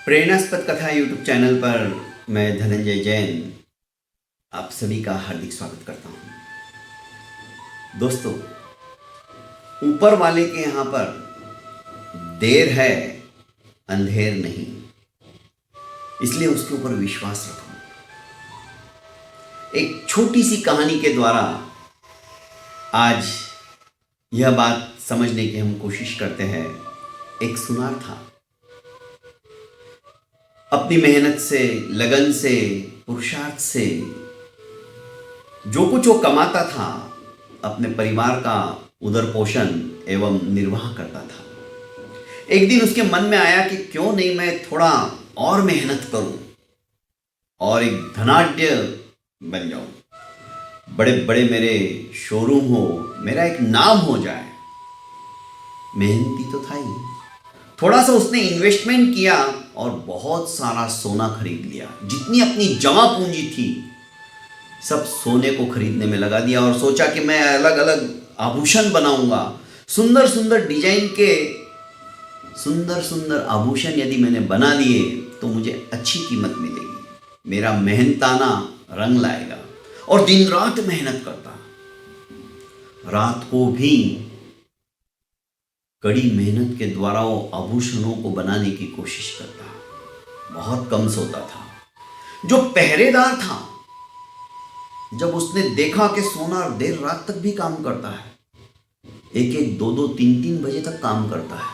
प्रेरणास्पद कथा YouTube channel पर मैं धनंजय जैन आप सभी का हार्दिक स्वागत करता हूं। दोस्तों, ऊपर वाले के यहाँ पर देर है अंधेर नहीं, इसलिए उसके ऊपर विश्वास रखो। एक छोटी सी कहानी के द्वारा आज यह बात समझने की हम कोशिश करते हैं। एक सुनार था, अपनी मेहनत से, लगन से, पुरुषार्थ से जो कुछ वो कमाता था, अपने परिवार का उदर पोषण एवं निर्वाह करता था। एक दिन उसके मन में आया कि क्यों नहीं मैं थोड़ा और मेहनत करूं और एक धनाढ्य बन जाऊं, बड़े बड़े मेरे शोरूम हो, मेरा एक नाम हो जाए। मेहनती तो था ही, थोड़ा सा उसने इन्वेस्टमेंट किया और बहुत सारा सोना खरीद लिया। जितनी अपनी जमा पूंजी थी सब सोने को खरीदने में लगा दिया और सोचा कि मैं अलग अलग आभूषण बनाऊंगा। सुंदर सुंदर डिजाइन के सुंदर सुंदर आभूषण यदि मैंने बना लिए तो मुझे अच्छी कीमत मिलेगी, मेरा मेहनताना रंग लाएगा। और दिन रात मेहनत करता, रात को भी कड़ी मेहनत के द्वारा वो आभूषणों को बनाने की कोशिश करता। बहुत कम सोता था। जो पहरेदार था, जब उसने देखा कि सोनार देर रात तक भी काम करता है, एक एक दो दो तीन तीन बजे तक काम करता है,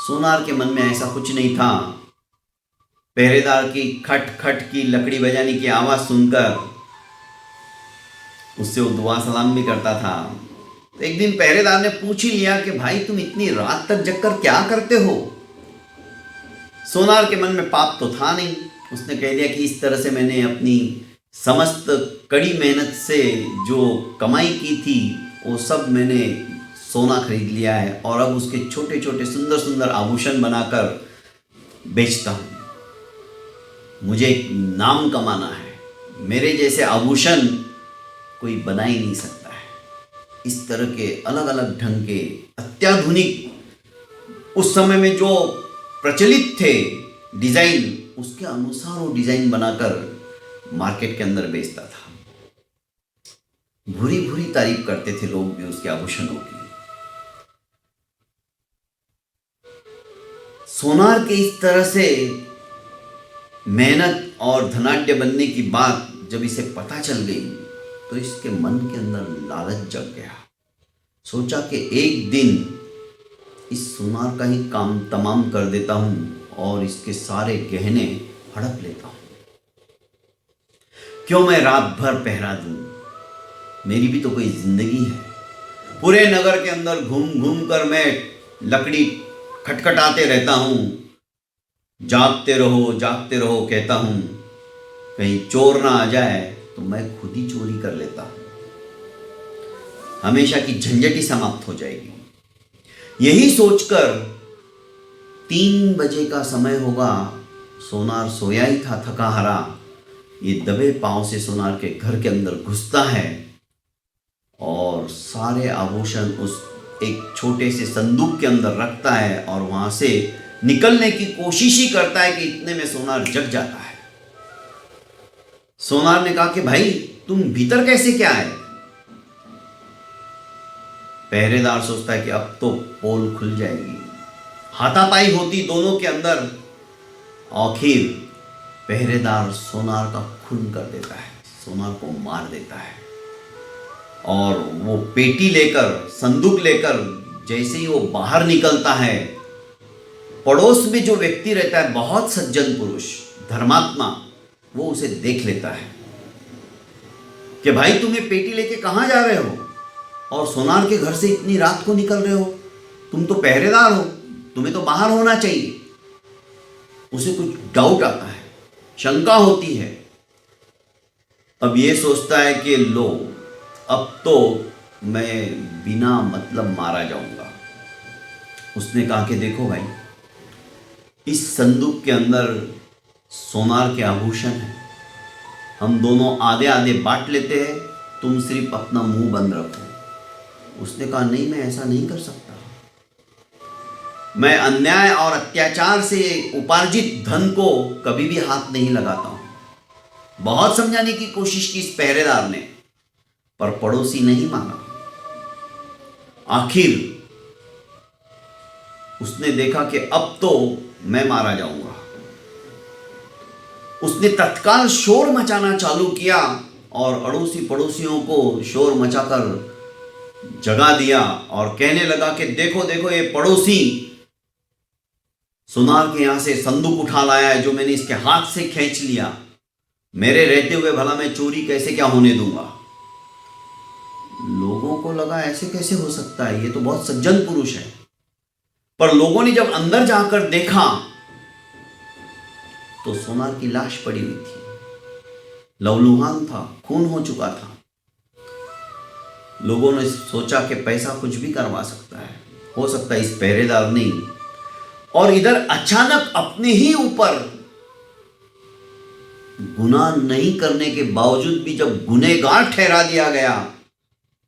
सोनार के मन में ऐसा कुछ नहीं था। पहरेदार की खट खट की लकड़ी बजाने की आवाज सुनकर उससे वो दुआ सलाम भी करता था। तो एक दिन पहरेदार ने पूछ ही लिया कि भाई तुम इतनी रात तक जगकर क्या करते हो। सोनार के मन में पाप तो था नहीं। उसने कह दिया कि इस तरह से मैंने अपनी समस्त कड़ी मेहनत से जो कमाई की थी वो सब मैंने सोना खरीद लिया है और अब उसके छोटे छोटे सुंदर सुंदर आभूषण बनाकर बेचता हूँ। मुझे एक नाम कमाना है, मेरे जैसे आभूषण कोई बना ही नहीं सकता है। इस तरह के अलग अलग ढंग के अत्याधुनिक उस समय में जो प्रचलित थे डिजाइन, उसके अनुसार वो डिजाइन बनाकर मार्केट के अंदर बेचता था। भूरी भूरी तारीफ करते थे लोग भी उसके आभूषणों की। सोनार के इस तरह से मेहनत और धनाढ्य बनने की बात जब इसे पता चल गई तो इसके मन के अंदर लालच जग गया। सोचा कि एक दिन इस सोनार का ही काम तमाम कर देता हूं और इसके सारे गहने हड़प लेता हूं। क्यों मैं रात भर पहरा दूं, मेरी भी तो कोई जिंदगी है। पूरे नगर के अंदर घूम घूम कर मैं लकड़ी खटखटाते रहता हूं, जागते रहो कहता हूं। कहीं चोर ना आ जाए तो मैं खुद ही चोरी कर लेता हूं, हमेशा की झंझट ही समाप्त हो जाएगी। यही सोचकर 3 बजे का समय होगा, सोनार सोया ही था थका हारा। ये दबे पांव से सोनार के घर के अंदर घुसता है और सारे आभूषण उस एक छोटे से संदूक के अंदर रखता है और वहां से निकलने की कोशिश ही करता है कि इतने में सोनार जग जाता है। सोनार ने कहा कि भाई तुम भीतर कैसे क्या आए। पहरेदार सोचता है कि अब तो पोल खुल जाएगी, हाथापाई होती दोनों के अंदर। आखिर पहरेदार सोनार का खून कर देता है, सोनार को मार देता है और वो पेटी लेकर, संदूक लेकर जैसे ही वो बाहर निकलता है, पड़ोस में जो व्यक्ति रहता है, बहुत सज्जन पुरुष, धर्मात्मा, वो उसे देख लेता है कि भाई तुम ये पेटी लेके कहां जा रहे हो और सोनार के घर से इतनी रात को निकल रहे हो, तुम तो पहरेदार हो, तुम्हें तो बाहर होना चाहिए। उसे कुछ डाउट आता है, शंका होती है। अब ये सोचता है कि लो, अब तो मैं बिना मतलब मारा जाऊंगा। उसने कहा कि देखो भाई, इस संदूक के अंदर सोनार के आभूषण हैं, हम दोनों आधे आधे बांट लेते हैं, तुम सिर्फ अपना मुंह बंद रखो। उसने कहा नहीं, मैं ऐसा नहीं कर सकता, मैं अन्याय और अत्याचार से उपार्जित धन को कभी भी हाथ नहीं लगाता हूं। बहुत समझाने की कोशिश की इस पहरेदार ने, पर पड़ोसी नहीं माना। आखिर उसने देखा कि अब तो मैं मारा जाऊंगा। उसने तत्काल शोर मचाना चालू किया और अड़ोसी पड़ोसियों को शोर मचाकर जगा दिया और कहने लगा कि देखो देखो, ये पड़ोसी सुनार के यहां से संदूक उठा लाया है जो मैंने इसके हाथ से खींच लिया। मेरे रहते हुए भला मैं चोरी कैसे क्या होने दूंगा। लोगों को लगा ऐसे कैसे हो सकता है, ये तो बहुत सज्जन पुरुष है। पर लोगों ने जब अंदर जाकर देखा तो सोनार की लाश पड़ी हुई थी। लहूलुहान था, खून हो चुका था। लोगों ने सोचा कि पैसा कुछ भी करवा सकता है, हो सकता है इस पहरेदार ने। और इधर अचानक अपने ही ऊपर गुनाह नहीं करने के बावजूद भी जब गुनहगार ठहरा दिया गया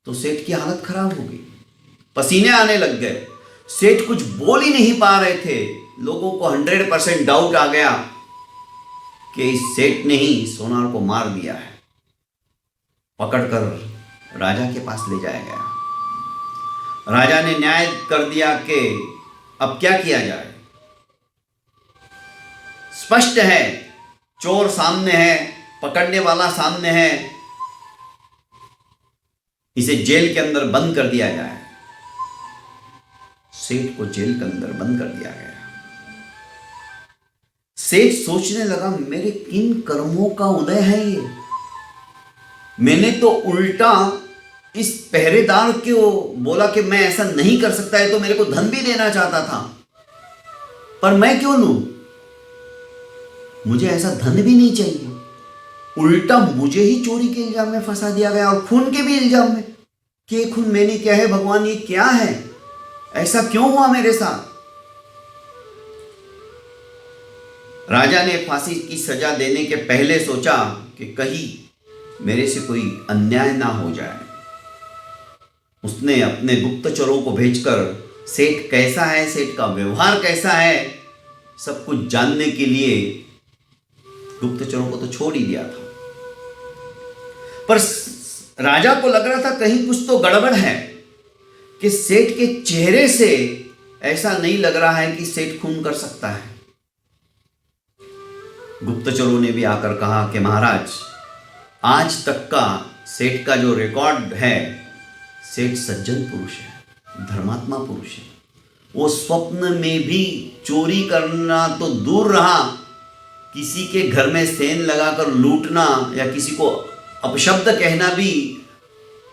तो सेठ की हालत खराब हो गई। पसीने आने लग गए। सेठ कुछ बोल ही नहीं पा रहे थे। लोगों को 100% डाउट आ गया कि इस सेठ ने ही सोनार को मार दिया है। पकड़कर राजा के पास ले जाया गया। राजा ने न्याय कर दिया कि अब क्या किया जाए। स्पष्ट है, चोर सामने है, पकड़ने वाला सामने है, इसे जेल के अंदर बंद कर दिया जाए। सेठ को जेल के अंदर बंद कर दिया गया। सेठ सोचने लगा, मेरे किन कर्मों का उदय है ये। मैंने तो उल्टा इस पहरेदार को बोला कि मैं ऐसा नहीं कर सकता है, तो मेरे को धन भी देना चाहता था, पर मैं क्यों लूं? मुझे ऐसा धन भी नहीं चाहिए। उल्टा मुझे ही चोरी के इल्जाम में फंसा दिया गया और खून के भी इल्जाम में कि ये खून मैंने किया है। भगवान, ये क्या है? ऐसा क्यों हुआ मेरे साथ? राजा ने फांसी की सजा देने के पहले सोचा कि कहीं मेरे से कोई अन्याय ना हो जाए। उसने अपने गुप्तचरों को भेजकर सेठ कैसा है, सेठ का व्यवहार कैसा है, सब कुछ जानने के लिए गुप्तचरों को तो छोड़ ही दिया था। पर राजा को लग रहा था कहीं कुछ तो गड़बड़ है, कि सेठ के चेहरे से ऐसा नहीं लग रहा है कि सेठ खून कर सकता है। गुप्तचरों ने भी आकर कहा कि महाराज, आज तक का सेठ का जो रिकॉर्ड है, सेठ सज्जन पुरुष है, धर्मात्मा पुरुष है। वो स्वप्न में भी चोरी करना तो दूर रहा, किसी के घर में सेंध लगाकर लूटना या किसी को अपशब्द कहना भी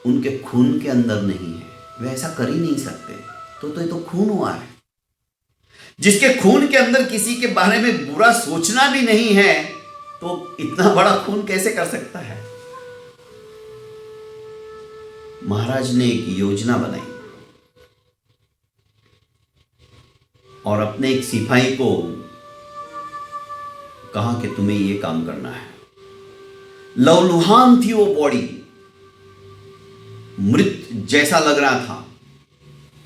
उनके खून के अंदर नहीं है। वे ऐसा कर ही नहीं सकते। तो ये तो खून हुआ है। जिसके खून के अंदर किसी के बारे में बुरा सोचना भी नहीं है, तो इतना बड़ा खून कैसे कर सकता है? महाराज ने एक योजना बनाई और अपने एक सिपाही को कहा कि तुम्हें यह काम करना है। लहूलुहान थी वो बॉडी, मृत जैसा लग रहा था,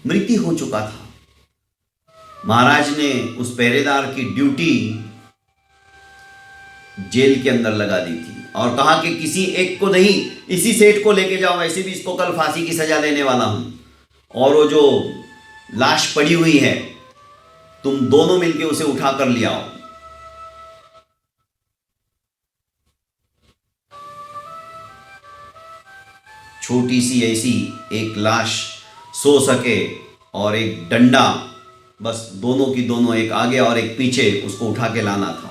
मृत्यु हो चुका था। महाराज ने उस पहरेदार की ड्यूटी जेल के अंदर लगा दी थी और कहा कि किसी एक को नहीं, इसी सेठ को लेके जाओ, ऐसे भी इसको कल फांसी की सजा देने वाला हूं। और वो जो लाश पड़ी हुई है, तुम दोनों मिलके उसे उठा कर ले आओ। छोटी सी ऐसी एक लाश सो सके और एक डंडा, बस दोनों की दोनों, एक आगे और एक पीछे, उसको उठा के लाना था।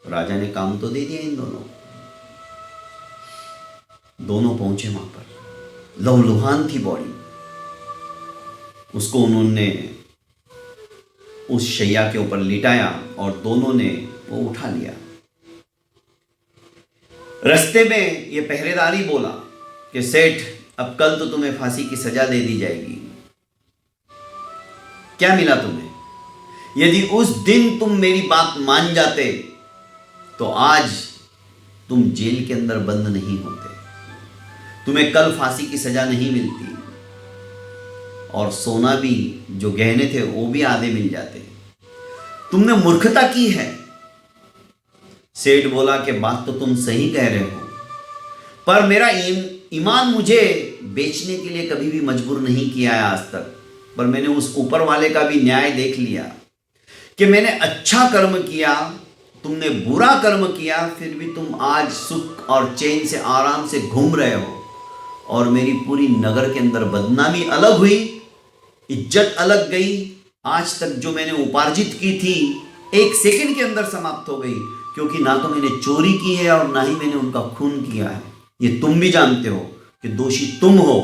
राजा ने काम तो दे दिया इन दोनों। दोनों पहुंचे वहां पर। लहूलुहान थी बॉडी, उसको उन्होंने उस शैया के ऊपर लिटाया और दोनों ने वो उठा लिया। रास्ते में ये पहरेदारी बोला कि सेठ, अब कल तो तुम्हें फांसी की सजा दे दी जाएगी। क्या मिला तुम्हें? यदि उस दिन तुम मेरी बात मान जाते तो आज तुम जेल के अंदर बंद नहीं होते, तुम्हें कल फांसी की सजा नहीं मिलती। और सोना भी, जो गहने थे वो भी आधे मिल जाते। तुमने मूर्खता की है। सेठ बोला कि बात तो तुम सही कह रहे हो, पर मेरा ईमान मुझे बेचने के लिए कभी भी मजबूर नहीं किया है आज तक। पर मैंने उस ऊपर वाले का भी न्याय देख लिया कि मैंने अच्छा कर्म किया, तुमने बुरा कर्म किया, फिर भी तुम आज सुख और चैन से आराम से घूम रहे हो, और मेरी पूरी नगर के अंदर बदनामी अलग हुई, इज्जत अलग गई। आज तक जो मैंने उपार्जित की थी एक सेकंड के अंदर समाप्त हो गई, क्योंकि ना तो मैंने चोरी की है और ना ही मैंने उनका खून किया है। ये तुम भी जानते हो कि दोषी तुम हो,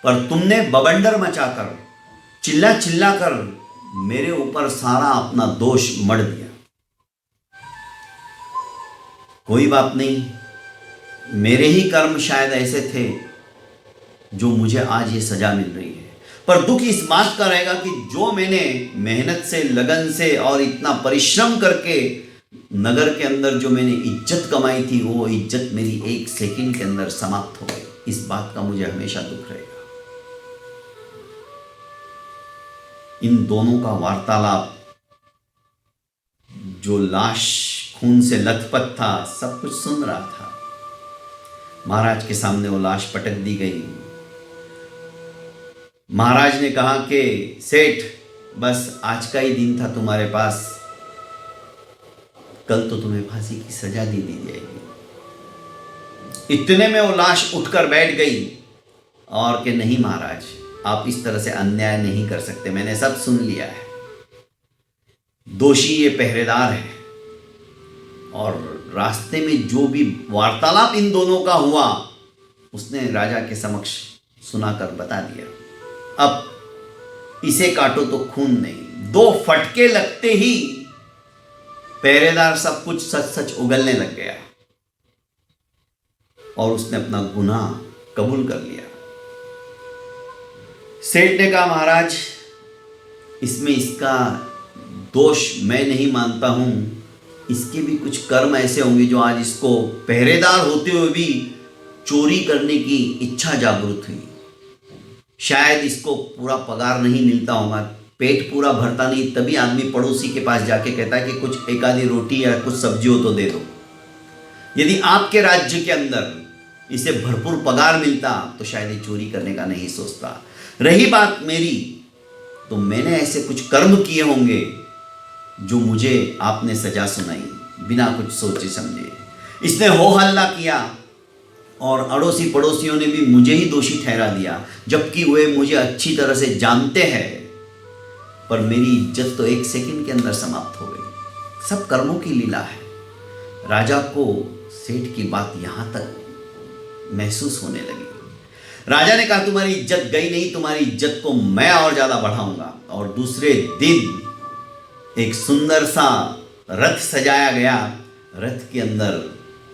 पर तुमने बवंडर मचाकर, चिल्ला चिल्ला कर मेरे ऊपर सारा अपना दोष मढ़ दिया। कोई बात नहीं, मेरे ही कर्म शायद ऐसे थे जो मुझे आज ये सजा मिल रही है, पर दुख इस बात का रहेगा कि जो मैंने मेहनत से, लगन से और इतना परिश्रम करके नगर के अंदर जो मैंने इज्जत कमाई थी, वो इज्जत मेरी एक सेकंड के अंदर समाप्त हो गई। इस बात का मुझे हमेशा दुख रहेगा। इन दोनों का वार्तालाप, जो लाश खून से लथपथ था, सब कुछ सुन रहा था। महाराज के सामने वो लाश पटक दी गई। महाराज ने कहा कि सेठ, बस आज का ही दिन था तुम्हारे पास, कल तो तुम्हें फांसी की सजा दी जाएगी। इतने में वो लाश उठकर बैठ गई और कि नहीं महाराज, आप इस तरह से अन्याय नहीं कर सकते, मैंने सब सुन लिया है। दोषी ये पहरेदार है, और रास्ते में जो भी वार्तालाप इन दोनों का हुआ उसने राजा के समक्ष सुनाकर बता दिया। अब इसे काटो तो खून नहीं। 2 फटके लगते ही पहरेदार सब कुछ सच सच उगलने लग गया और उसने अपना गुनाह कबूल कर लिया। सेठ ने कहा, महाराज, इसमें इसका दोष मैं नहीं मानता हूं, इसके भी कुछ कर्म ऐसे होंगे जो आज इसको पहरेदार होते हुए भी चोरी करने की इच्छा जागृत हुई। शायद इसको पूरा पगार नहीं मिलता होगा, पेट पूरा भरता नहीं, तभी आदमी पड़ोसी के पास जाके कहता है कि कुछ एक आधी रोटी या कुछ सब्जी हो तो दे दो। यदि आपके राज्य के अंदर इसे भरपूर पगार मिलता तो शायद ये चोरी करने का नहीं सोचता। रही बात मेरी, तो मैंने ऐसे कुछ कर्म किए होंगे जो मुझे आपने सजा सुनाई बिना कुछ सोचे समझे। इसने हो हल्ला किया और अड़ोसी पड़ोसियों ने भी मुझे ही दोषी ठहरा दिया, जबकि वे मुझे अच्छी तरह से जानते हैं, पर मेरी इज्जत तो एक सेकंड के अंदर समाप्त हो गई। सब कर्मों की लीला है। राजा को सेठ की बात यहां तक महसूस होने लगी। राजा ने कहा, तुम्हारी इज्जत गई नहीं, तुम्हारी इज्जत को मैं और ज्यादा बढ़ाऊंगा। और दूसरे दिन एक सुंदर सा रथ सजाया गया। रथ के अंदर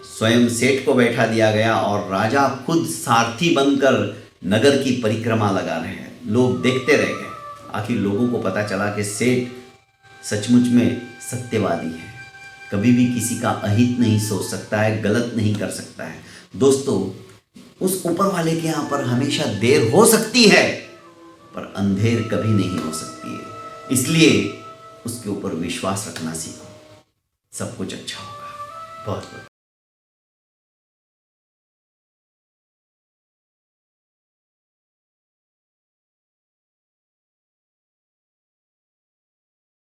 स्वयं सेठ को बैठा दिया गया और राजा खुद सारथी बनकर नगर की परिक्रमा लगा रहे हैं। लोग देखते रह गए। आखिर लोगों को पता चला कि सेठ सचमुच में सत्यवादी है, कभी भी किसी का अहित नहीं सोच सकता है, गलत नहीं कर सकता है। दोस्तों, उस ऊपर वाले के यहाँ पर हमेशा देर हो सकती है, पर अंधेर कभी नहीं हो सकती है। इसलिए उसके ऊपर विश्वास रखना सीखो, सब कुछ अच्छा होगा। बहुत बहुत